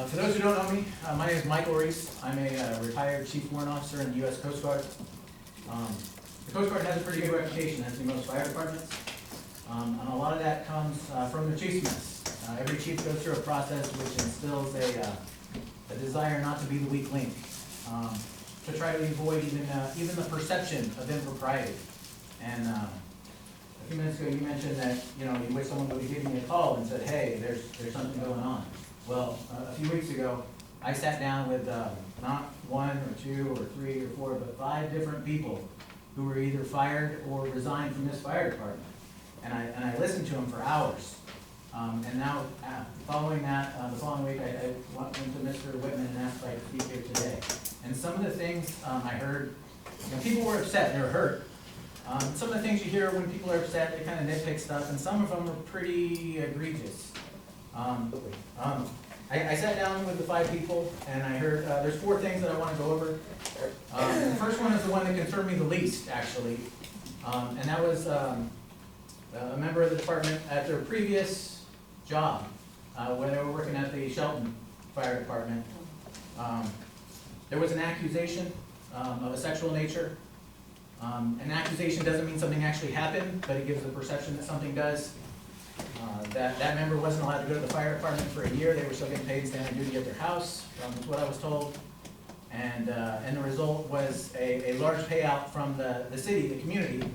For those who don't know me, my name is Michael Reese. I'm a retired Chief Warrant Officer in the U.S. Coast Guard. The Coast Guard has a pretty good reputation, as do most fire departments. And a lot of that comes from the chief's mess. Every chief goes through a process which instills a desire not to be the weak link, to try to avoid even the perception of impropriety. And a few minutes ago you mentioned that you wish someone would have given you a call and said, hey, there's something going on. Well, a few weeks ago, I sat down with not one or two or three or four, but 5 different people who were either fired or resigned from this fire department. And I listened to them for hours. And now, following that, the following week, I went to Mr. Whitman and asked if I could speak here today. And some of the things I heard, people were upset, they were hurt. Some of the things you hear when people are upset, they kind of nitpick stuff, and some of them are pretty egregious. I sat down with the 5 people, and I heard there's 4 things that I want to go over. The first one is the one that concerned me the least, actually, and that was a member of the department at their previous job, when they were working at the Shelton Fire Department. There was an accusation of a sexual nature. An accusation doesn't mean something actually happened, but it gives the perception that something does. That member wasn't allowed to go to the fire department for a year. They were still getting paid and standing duty at their house, is what I was told. And the result was a large payout from the city, the community.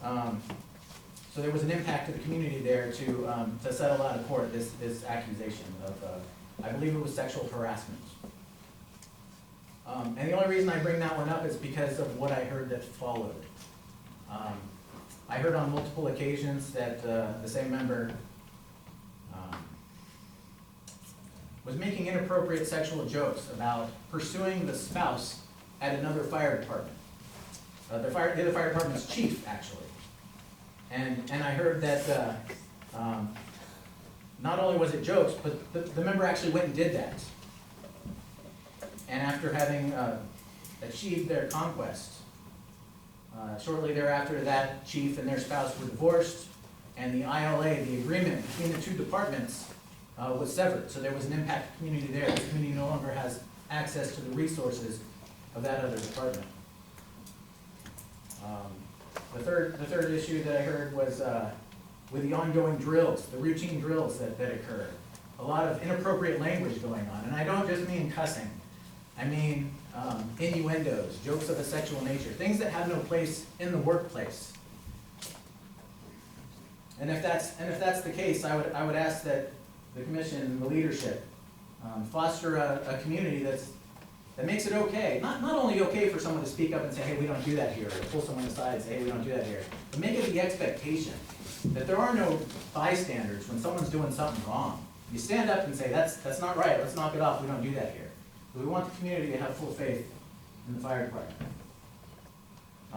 So there was an impact to the community there to settle out of court this accusation of, I believe it was sexual harassment. And the only reason I bring that one up is because of what I heard that followed. I heard on multiple occasions that the same member was making inappropriate sexual jokes about pursuing the spouse at another fire department. The other fire department's chief, actually. And I heard that not only was it jokes, but the member actually went and did that. And after having achieved their conquest, shortly thereafter, that chief and their spouse were divorced, and the ILA, the agreement between the 2 departments, was severed. So there was an impact to the community there. The community no longer has access to the resources of that other department. The third issue that I heard was with the ongoing drills, the routine drills that occur. A lot of inappropriate language going on. And I don't just mean cussing. I mean innuendos, jokes of a sexual nature, things that have no place in the workplace. And if that's the case, I would ask that the commission, the leadership, foster a community that makes it okay. Not only okay for someone to speak up and say, hey, we don't do that here, or pull someone aside and say, hey, we don't do that here, but make it the expectation that there are no bystanders when someone's doing something wrong. You stand up and say, that's not right, let's knock it off, we don't do that here. We want the community to have full faith in the fire department.